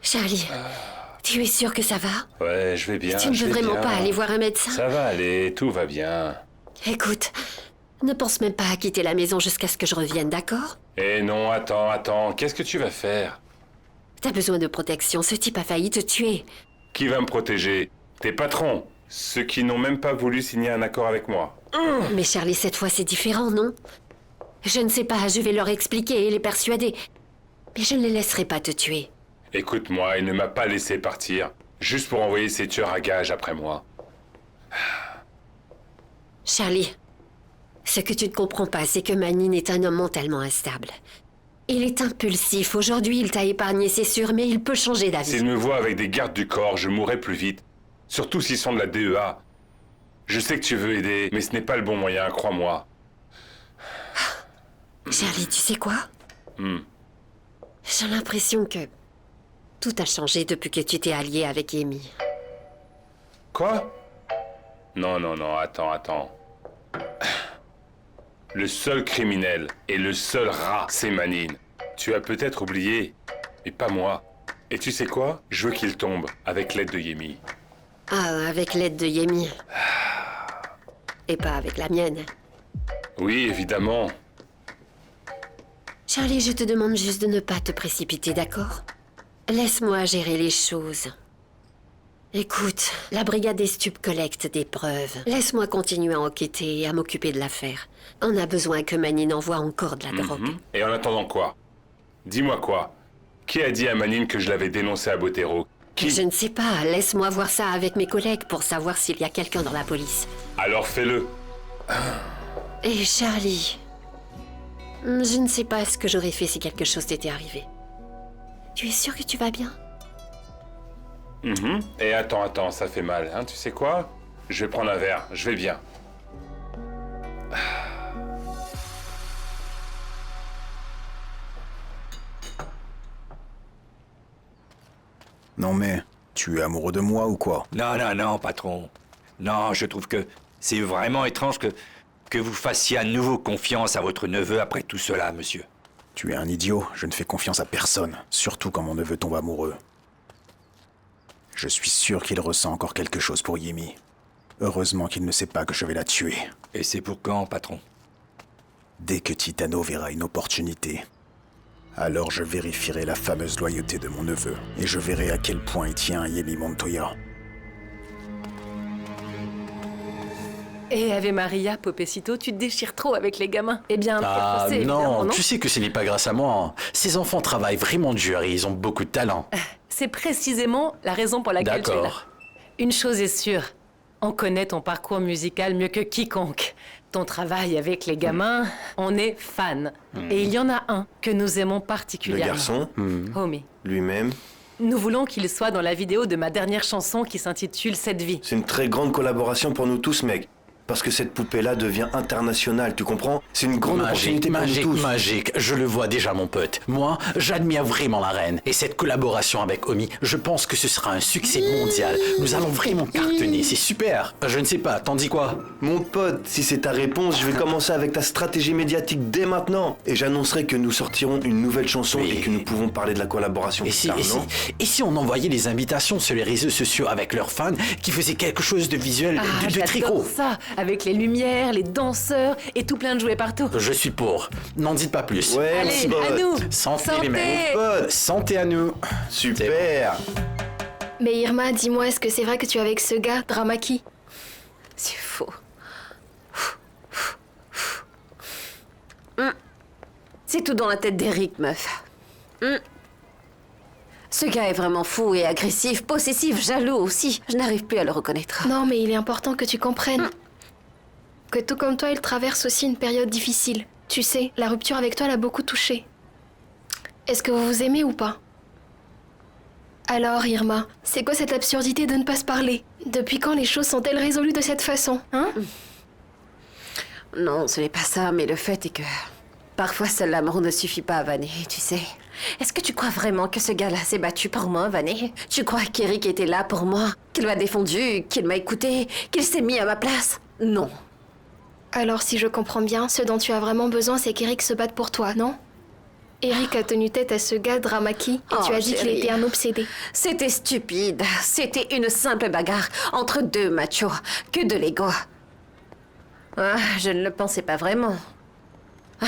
Charlie, tu es sûr que ça va? Ouais, je vais bien. Tu ne veux vraiment pas aller voir un médecin? Ça va aller, tout va bien. Écoute, ne pense même pas à quitter la maison jusqu'à ce que je revienne, d'accord? Eh non, attends, qu'est-ce que tu vas faire? T'as besoin de protection, ce type a failli te tuer. Qui va me protéger? Tes patrons, ceux qui n'ont même pas voulu signer un accord avec moi. Mais Charlie, cette fois c'est différent, non? Je ne sais pas, je vais leur expliquer et les persuader. Mais je ne les laisserai pas te tuer. Écoute-moi, il ne m'a pas laissé partir, juste pour envoyer ses tueurs à gages après moi. Charlie, ce que tu ne comprends pas, c'est que Manine est un homme mentalement instable. Il est impulsif. Aujourd'hui, il t'a épargné, c'est sûr, mais il peut changer d'avis. S'il me voit avec des gardes du corps, je mourrai plus vite. Surtout s'ils sont de la DEA. Je sais que tu veux aider, mais ce n'est pas le bon moyen, crois-moi. Charlie, tu sais quoi? J'ai l'impression que tout a changé depuis que tu t'es allié avec Amy. Quoi? Non, attends. Le seul criminel et le seul rat, c'est Manine. Tu as peut-être oublié, mais pas moi. Et tu sais quoi? Je veux qu'il tombe, avec l'aide de Yemi. Ah, avec l'aide de Yemi. Et pas avec la mienne. Oui, évidemment. Charlie, je te demande juste de ne pas te précipiter, d'accord? Laisse-moi gérer les choses. Écoute, la brigade des stupes collecte des preuves. Laisse-moi continuer à enquêter et à m'occuper de l'affaire. On a besoin que Manine envoie encore de la drogue. Et en attendant quoi? Dis-moi quoi? Qui a dit à Manine que je l'avais dénoncé à Botero? Qui? Je ne sais pas. Laisse-moi voir ça avec mes collègues pour savoir s'il y a quelqu'un dans la police. Alors fais-le. Et Charlie, je ne sais pas ce que j'aurais fait si quelque chose t'était arrivé. Tu es sûr que tu vas bien? Et attends, ça fait mal, hein, tu sais quoi? Je vais prendre un verre, je vais bien. Non mais, tu es amoureux de moi ou quoi? Non, patron. Non, je trouve que c'est vraiment étrange que vous fassiez à nouveau confiance à votre neveu après tout cela, monsieur. Tu es un idiot, je ne fais confiance à personne, surtout quand mon neveu tombe amoureux. Je suis sûr qu'il ressent encore quelque chose pour Yemi. Heureusement qu'il ne sait pas que je vais la tuer. Et c'est pour quand, patron? Dès que Titano verra une opportunité, alors je vérifierai la fameuse loyauté de mon neveu, et je verrai à quel point il tient à Yemi Montoya. Et Ave Maria, Popecito, tu te déchires trop avec les gamins. Eh bien, c'est évidemment, non, tu sais que ce n'est pas grâce à moi. Ces enfants travaillent vraiment dur et ils ont beaucoup de talent. C'est précisément la raison pour laquelle tu es là. D'accord. Une chose est sûre, on connaît ton parcours musical mieux que quiconque. Ton travail avec les gamins, on est fan. Et il y en a un que nous aimons Le particulièrement. garçon, Homie. lui-même, Nous voulons qu'il soit dans la vidéo de ma dernière chanson qui s'intitule Cette vie. c'est une très grande collaboration pour nous tous, mec. Parce que cette poupée-là devient internationale, tu comprends? C'est une grande opportunité pour nous tous. Magique, je le vois déjà mon pote. Moi, j'admire vraiment la reine. Et cette collaboration avec Omi, je pense que ce sera un succès mondial. Nous allons vraiment cartonner, c'est super. Je ne sais pas, t'en dis quoi? Mon pote, si c'est ta réponse, je vais commencer avec ta stratégie médiatique dès maintenant. Et j'annoncerai que nous sortirons une nouvelle chanson Oui. et que nous pouvons parler de la collaboration Et plus si, tard, non? et si on envoyait les invitations sur les réseaux sociaux avec leurs fans qui faisaient quelque chose de visuel, de très j'adore gros? ça, avec les lumières, les danseurs et tout plein de jouets partout. Je suis pour. N'en dites pas plus. Ouais, Allez, mon à pote. nous. Santé, Santé. les mecs. Pote, Santé à nous. super. Mais Irma, dis-moi, est-ce que c'est vrai que tu es avec ce gars, Dramaki? C'est faux. C'est tout dans la tête d'Eric, meuf. Ce gars est vraiment fou et agressif, possessif, jaloux aussi. Je n'arrive plus à le reconnaître. Non, mais il est important que tu comprennes que tout comme toi, il traverse aussi une période difficile. Tu sais, la rupture avec toi l'a beaucoup touché. Est-ce que vous vous aimez ou pas? Alors, Irma, c'est quoi cette absurdité de ne pas se parler? Depuis quand les choses sont-elles résolues de cette façon, hein? Non, ce n'est pas ça, mais le fait est que... Parfois, seul l'amour ne suffit pas à Vané, tu sais. Est-ce que tu crois vraiment que ce gars-là s'est battu pour moi, Vané? Tu crois qu'Eric était là pour moi? Qu'il m'a défendu, qu'il m'a écouté, qu'il s'est mis à ma place? Non. Alors, si je comprends bien, ce dont tu as vraiment besoin, c'est qu'Eric se batte pour toi, non? Eric a tenu tête à ce gars, Dramaki, et tu as dit qu'il chérie. était un obsédé. C'était stupide. C'était une simple bagarre entre deux machos. Que de l'ego. Ah, je ne le pensais pas vraiment. Ah.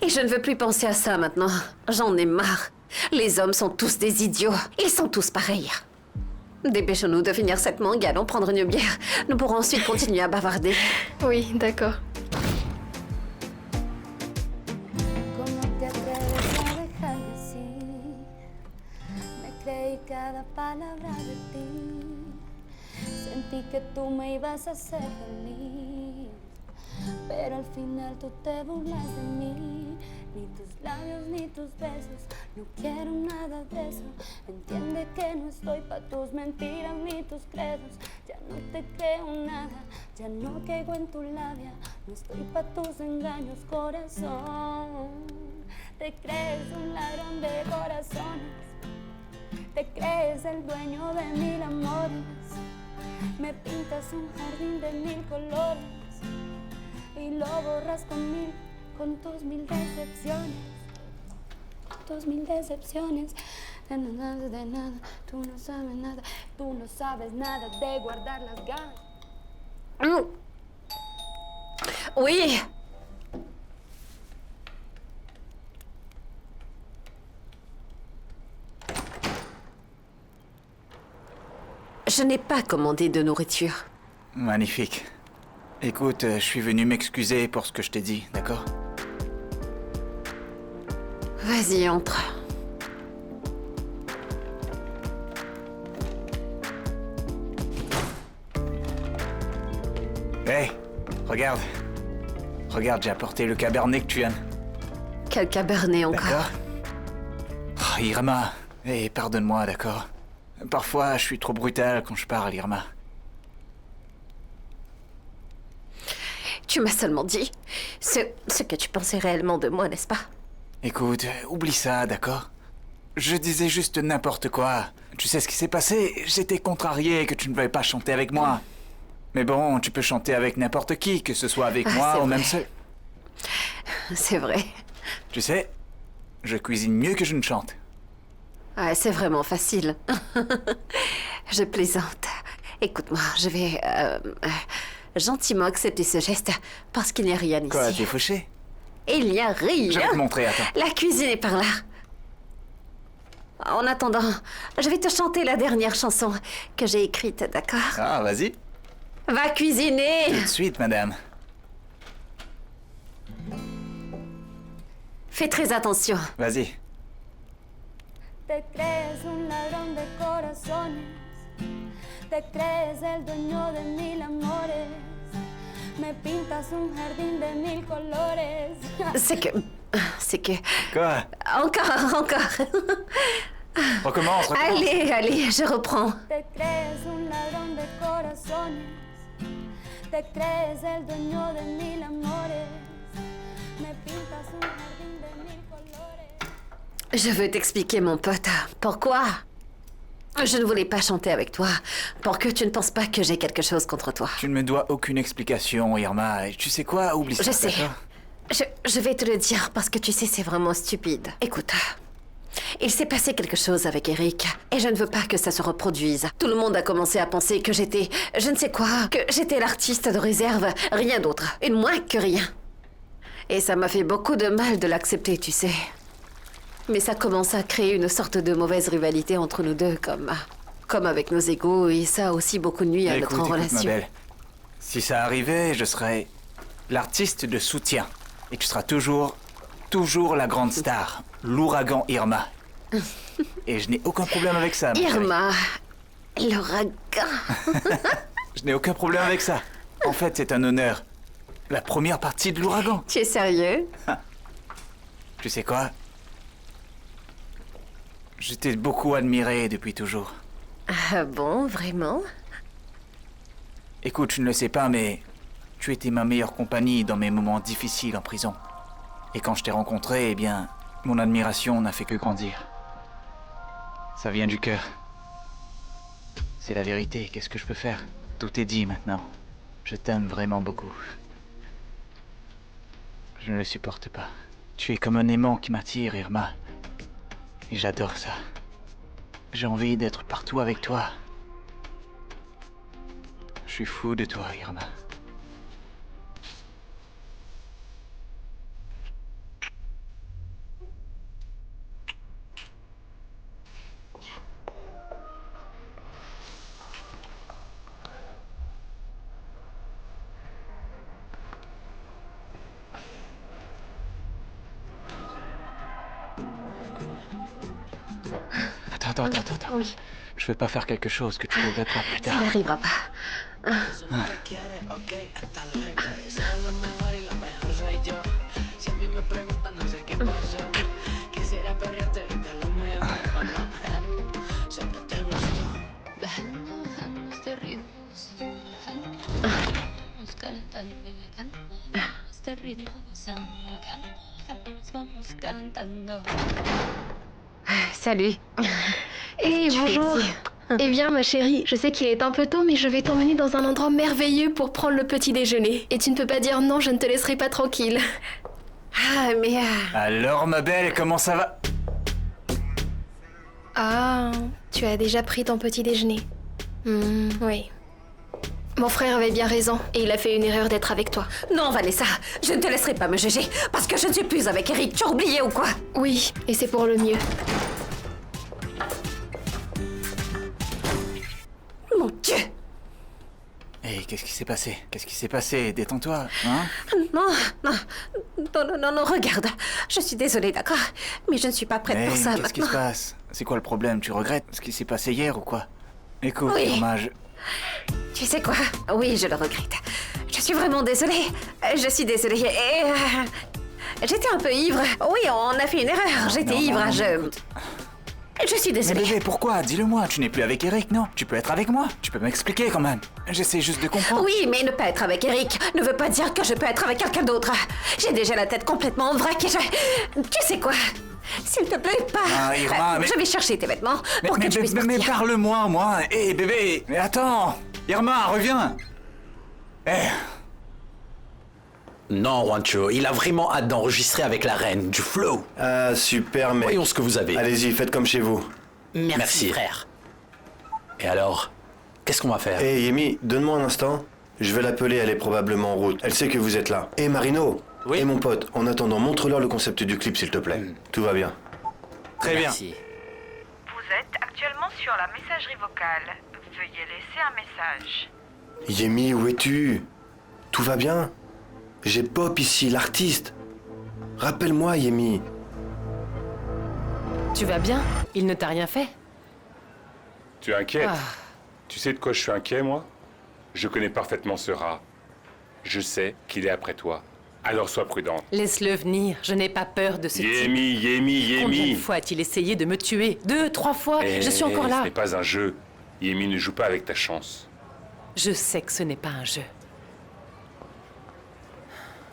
Et je ne veux plus penser à ça maintenant. J'en ai marre. Les hommes sont tous des idiots. Ils sont tous pareils. Dépêchons-nous de finir cette mangue et allons prendre une bière. Nous pourrons ensuite continuer à bavarder. Oui, d'accord. ¿Cómo te atreves a dejarme así? Me creí cada palabra de ti. Sentí que tú me ibas a hacer feliz. Pero al final tú te burlas de mí. Ni tus labios ni tus besos. No quiero nada de eso. Entiende que no estoy pa' tus mentiras ni tus credos. Ya no te creo nada. Ya no caigo en tu labia. No estoy pa' tus engaños, corazón. Te crees un ladrón de corazones. Te crees el dueño de mil amores. Me pintas un jardín de mil colores. Y lo borras con tus mil decepciones. Tus mil decepciones. De nada, tú no sabes nada. Tú no sabes nada de guardar las ganas. Oui. Je n'ai pas commandé de nourriture. Magnifique. Écoute, je suis venu m'excuser pour ce que je t'ai dit, d'accord? Vas-y, entre. Hey, regarde. Regarde, j'ai apporté le cabernet que tu aimes. Quel cabernet encore. D'accord? Oh, Irma, pardonne-moi, d'accord? Parfois, je suis trop brutal quand je parle, Irma. Tu m'as seulement dit ce que tu pensais réellement de moi, n'est-ce pas? Écoute, oublie ça, d'accord? Je disais juste n'importe quoi. Tu sais ce qui s'est passé? J'étais contrarié que tu ne veuilles pas chanter avec moi. Mais bon, tu peux chanter avec n'importe qui, que ce soit avec moi c'est ou même vrai. seul. C'est vrai. Tu sais, je cuisine mieux que je ne chante. Ouais, c'est vraiment facile. Je plaisante. Écoute-moi, je vais gentiment accepter ce geste parce qu'il n'y a rien Quoi, ici. t'es fauché? Il n'y a rien. Je vais te montrer, attends. La cuisine est par là. En attendant, je vais te chanter la dernière chanson que j'ai écrite, d'accord? Ah, vas-y. Va cuisiner! Tout de suite, madame. Fais très attention. Vas-y. Te crees un ladrón de corazones. Te crees el dueño de mil amores. Me pintas un jardín de mil colores. C'est que... Quoi? Encore. Recommence. Allez, je reprends. Te crees un ladrón de corazones. Te crees el dueño de mil amores. Me pintas un jardín de mil colores. Je veux t'expliquer, mon pote. Pourquoi? Je ne voulais pas chanter avec toi pour que tu ne penses pas que j'ai quelque chose contre toi. Tu ne me dois aucune explication, Irma. Et tu sais quoi? Oublie ça. Je sais. d'accord? Je vais te le dire parce que tu sais, c'est vraiment stupide. Écoute, il s'est passé quelque chose avec Eric et je ne veux pas que ça se reproduise. Tout le monde a commencé à penser que j'étais, je ne sais quoi, que j'étais l'artiste de réserve, rien d'autre, une moins que rien. Et ça m'a fait beaucoup de mal de l'accepter, tu sais. Mais ça commence à créer une sorte de mauvaise rivalité entre nous deux, comme avec nos égos, et ça a aussi beaucoup nuit à notre Écoute, ma relation. belle. Si ça arrivait, je serais l'artiste de soutien. Et tu seras toujours la grande star. L'ouragan Irma. Et je n'ai aucun problème avec ça. ma chérie. Irma, l'ouragan. Je n'ai aucun problème avec ça. En fait, c'est un honneur. La première partie de l'ouragan. Tu es sérieux? Tu sais quoi? Je t'ai beaucoup admiré depuis toujours. Ah bon, vraiment? Écoute, je ne le sais pas, mais tu étais ma meilleure compagnie dans mes moments difficiles en prison. Et quand je t'ai rencontré, eh bien, mon admiration n'a fait que grandir. Ça vient du cœur. C'est la vérité, qu'est-ce que je peux faire? Tout est dit maintenant. Je t'aime vraiment beaucoup. Je ne le supporte pas. Tu es comme un aimant qui m'attire, Irma. Et j'adore ça. J'ai envie d'être partout avec toi. Je suis fou de toi, Irma. Attends. Oui, Je veux pas faire quelque chose que tu regretteras plus ça tard. n'arrivera pas. Salut. Hé, bonjour. Eh bien, ma chérie, je sais qu'il est un peu tôt, mais je vais t'emmener dans un endroit merveilleux pour prendre le petit déjeuner. Et tu ne peux pas dire non, je ne te laisserai pas tranquille. Ah, mais... Alors, ma belle, comment ça va? Ah, tu as déjà pris ton petit déjeuner. Oui. Mon frère avait bien raison, et il a fait une erreur d'être avec toi. Non, Vanessa, je ne te laisserai pas me juger, parce que je ne suis plus avec Eric. Tu as oublié ou quoi? Oui, et c'est pour le mieux. Mon Dieu! Hé, qu'est-ce qui s'est passé? Qu'est-ce qui s'est passé? Détends-toi, hein? Non, regarde. Je suis désolée, d'accord? Mais je ne suis pas prête Hé, pour ça qu'est-ce qui se maintenant. passe? C'est quoi le problème? Tu regrettes ce qui s'est passé hier ou quoi? Écoute, Oui. Irma, Tu sais quoi? Oui, je le regrette. Je suis vraiment désolée. Je suis désolée. Et... j'étais un peu ivre. Oui, on a fait une erreur. J'étais ivre. Je suis Mais désolée. bébé, pourquoi? Dis-le-moi, tu n'es plus avec Eric, non? Tu peux être avec moi? Tu peux m'expliquer quand même? J'essaie juste de comprendre. Oui, mais ne pas être avec Eric ne veut pas dire que je peux être avec quelqu'un d'autre. J'ai déjà la tête complètement en vrac et je... Tu sais quoi? S'il te plaît, pas... Ah, Irma, mais... Je vais chercher tes vêtements pour que tu puisses mais partir. parle-moi, moi. Hé, bébé, mais attends. Irma, reviens. Non, Juancho, il a vraiment hâte d'enregistrer avec la reine, du flow. Ah, super, mec. Voyons ce que vous avez. Allez-y, faites comme chez vous. Merci, frère. Et alors, qu'est-ce qu'on va faire? Hé, Yemi, donne-moi un instant. Je vais l'appeler, elle est probablement en route. Elle sait que vous êtes là. Et Marino. Oui. Et mon pote, en attendant, montre-leur le concept du clip, s'il te plaît. Tout va bien. Très bien. Merci. Vous êtes actuellement sur la messagerie vocale. Veuillez laisser un message. Yemi, où es-tu? Tout va bien? J'ai Pop ici, l'artiste. Rappelle-moi, Yemi. Tu vas bien? Il ne t'a rien fait? Tu es inquiète? Ah. Tu sais de quoi je suis inquiet, moi? Je connais parfaitement ce rat. Je sais qu'il est après toi. Alors sois prudente. Laisse-le venir, je n'ai pas peur de ce type. Yemi. Combien de fois a-t-il essayé de me tuer? 2, 3 fois, je suis encore Ce là. n'est pas un jeu. Yemi, ne joue pas avec ta chance. Je sais que ce n'est pas un jeu.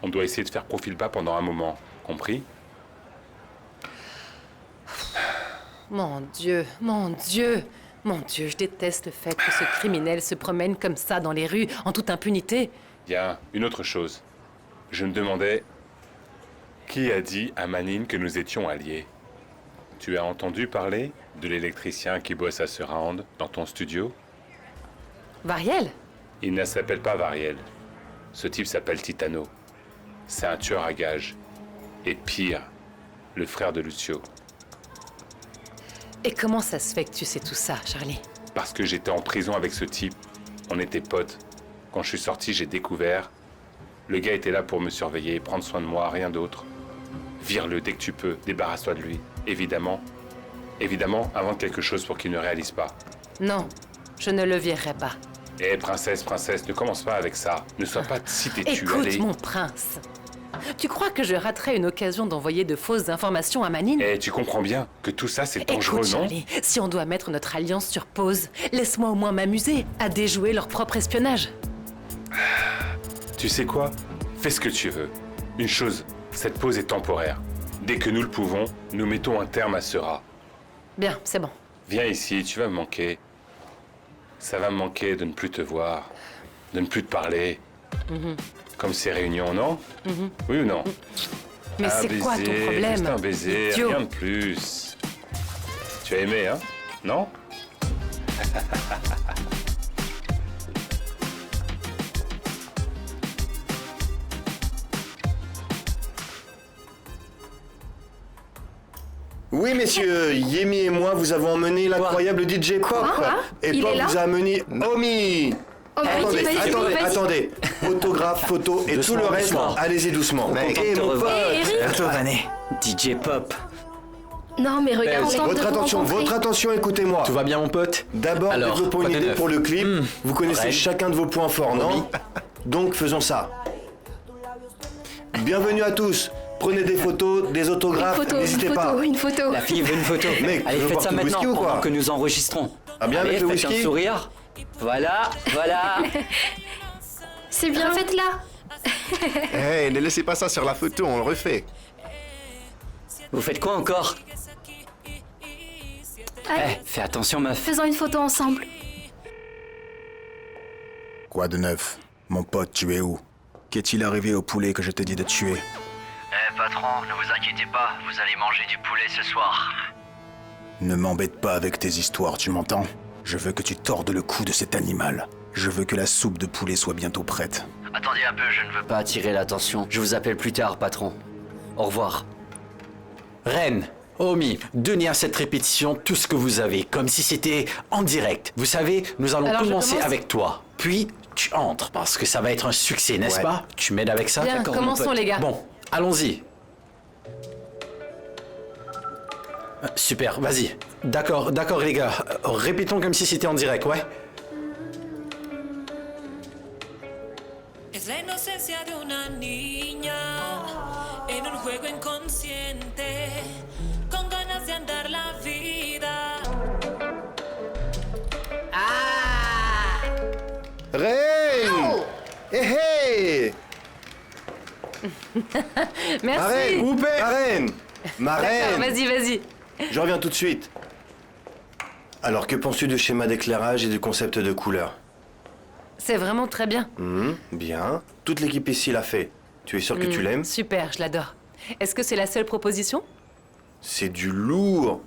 On doit essayer de faire profil bas pendant un moment. Compris? Mon Dieu, je déteste le fait que ce criminel se promène comme ça dans les rues, en toute impunité. Bien, une autre chose. Je me demandais... Qui a dit à Manine que nous étions alliés? Tu as entendu parler de l'électricien qui bosse à Surround dans ton studio? Variel? Il ne s'appelle pas Variel. Ce type s'appelle Titano. C'est un tueur à gages. Et pire, le frère de Lucio. Et comment ça se fait que tu sais tout ça, Charlie? Parce que j'étais en prison avec ce type. On était potes. Quand je suis sorti, j'ai découvert. Le gars était là pour me surveiller, prendre soin de moi, rien d'autre. Vire-le dès que tu peux, débarrasse-toi de lui. Évidemment. Évidemment, invente quelque chose pour qu'il ne réalise pas. Non, je ne le virerai pas. Eh, princesse, ne commence pas avec ça. Ne sois pas si têtu, Écoute, allez. mon prince. Tu crois que je raterais une occasion d'envoyer de fausses informations à Manine? Eh, tu comprends bien que tout ça, c'est dangereux, Écoute, non? Charlie, si on doit mettre notre alliance sur pause, laisse-moi au moins m'amuser à déjouer leur propre espionnage. Tu sais quoi? Fais ce que tu veux. Une chose, cette pause est temporaire. Dès que nous le pouvons, nous mettons un terme à ce rat. Bien, c'est bon. Viens ici, tu vas me manquer. Ça va me manquer de ne plus te voir, de ne plus te parler. Comme ces réunions, non? Oui ou non? Mais c'est quoi ton problème? Juste un baiser, Idiot. rien de plus. Tu as aimé, hein? Non? Oui, messieurs, Yemi et moi vous avons emmené l'incroyable DJ Pop. Quoi? Et Il Pop est là vous a amené Omi. Oh, vas-y, vas-y. Attendez. Autographe, photo et tout le reste, doucement. allez-y doucement. Et mon pote. Hé, Eric. Bientôt, Vanet. DJ Pop. Non, mais regarde, on tente de Votre attention, écoutez-moi. Tout va bien, mon pote? D'abord, Alors, développons quoi une de idée neuf? pour le clip. Vous connaissez Reine. chacun de vos points forts, non? Donc faisons ça. Bienvenue à tous. Prenez des photos, des autographes, n'hésitez pas. Une photo. La fille veut une photo. Mec, tu allez, veux faites boire ça tout le maintenant whisky ou quoi? pendant que nous enregistrons. Ah bien, Allez, avec le faites whisky. un sourire. Voilà. C'est bien, faites-la. Hey, ne laissez pas ça sur la photo, on le refait. Vous faites quoi encore? Allez, Fais attention, meuf. faisons une photo ensemble. Quoi de neuf? Mon pote, tu es où? Qu'est-il arrivé au poulet que je t'ai dit de tuer? Patron, ne vous inquiétez pas, vous allez manger du poulet ce soir. Ne m'embête pas avec tes histoires, tu m'entends? Je veux que tu tordes le cou de cet animal. Je veux que la soupe de poulet soit bientôt prête. Attendez un peu, je ne veux Pas attirer l'attention. Je vous appelle plus tard, patron. Au revoir. Reine, Omi, donnez à cette répétition tout ce que vous avez, comme si c'était en direct. Vous savez, nous allons Alors, je commencer commence avec toi. Puis, tu entres, parce que ça va être un succès, n'est-ce Ouais. pas? Tu m'aides avec ça? Bien, D'accord, mon commençons pote. les gars. Bon, allons-y. Super, vas-y. D'accord les gars. Répétons comme si c'était en direct, ouais? Es la inocencia de una niña en un juego inconsciente, con ganas de andar la vida. Reine! Hé hé! Merci. Marraine! Marraine! Ma D'accord, reine! vas-y. Je reviens tout de suite. Alors, que penses-tu du schéma d'éclairage et du concept de couleur? C'est vraiment très bien. Bien. Toute l'équipe ici l'a fait. Tu es sûr que tu l'aimes? Super, je l'adore. Est-ce que c'est la seule proposition? C'est du lourd.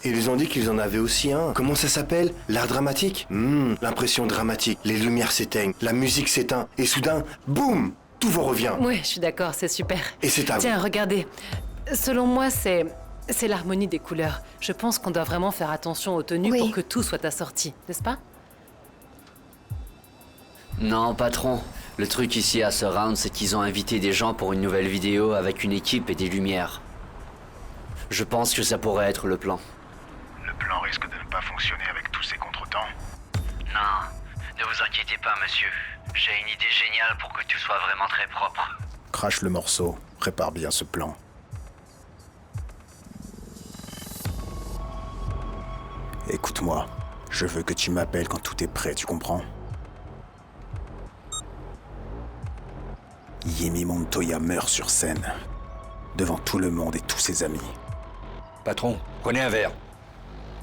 Et ils ont dit qu'ils en avaient aussi un. Comment ça s'appelle? L'art dramatique? L'impression dramatique. Les lumières s'éteignent, la musique s'éteint. Et soudain, boum! Tout vous revient. Oui, je suis d'accord, c'est super. Et c'est à vous. Tiens, regardez. Selon moi, c'est l'harmonie des couleurs. Je pense qu'on doit vraiment faire attention aux tenues Oui. pour que tout soit assorti, n'est-ce pas? Non, patron. Le truc ici à Surround, c'est qu'ils ont invité des gens pour une nouvelle vidéo avec une équipe et des lumières. Je pense que ça pourrait être le plan. Le plan risque de ne pas fonctionner avec tous ces contretemps. Non, ne vous inquiétez pas, monsieur. J'ai une idée géniale pour que tout soit vraiment très propre. Crache le morceau, prépare bien ce plan. Écoute-moi, je veux que tu m'appelles quand tout est prêt, tu comprends? Yemi Montoya meurt sur scène, devant tout le monde et tous ses amis. Patron, prenez un verre.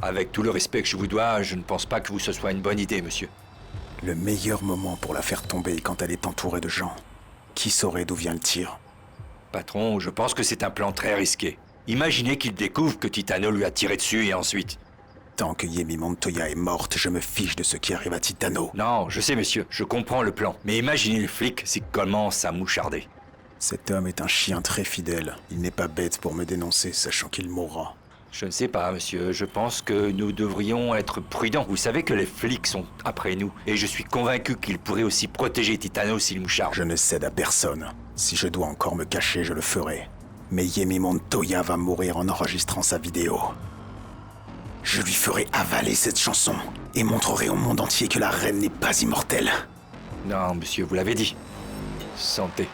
Avec tout le respect que je vous dois, je ne pense pas que ce soit une bonne idée, monsieur. Le meilleur moment pour la faire tomber est quand elle est entourée de gens. Qui saurait d'où vient le tir? Patron, je pense que c'est un plan très risqué. Imaginez qu'il découvre que Titano lui a tiré dessus et ensuite... Tant que Yemi Montoya est morte, je me fiche de ce qui arrive à Titano. Non, je sais, monsieur, je comprends le plan. Mais imaginez le flic s'il commence à moucharder. Cet homme est un chien très fidèle. Il n'est pas bête pour me dénoncer, sachant qu'il mourra. Je ne sais pas, monsieur. Je pense que nous devrions être prudents. Vous savez que les flics sont après nous. Et je suis convaincu qu'ils pourraient aussi protéger Titano s'il moucharde. Je ne cède à personne. Si je dois encore me cacher, je le ferai. Mais Yemi Montoya va mourir en enregistrant sa vidéo. Je lui ferai avaler cette chanson et montrerai au monde entier que la reine n'est pas immortelle. Non, monsieur, vous l'avez dit. Santé.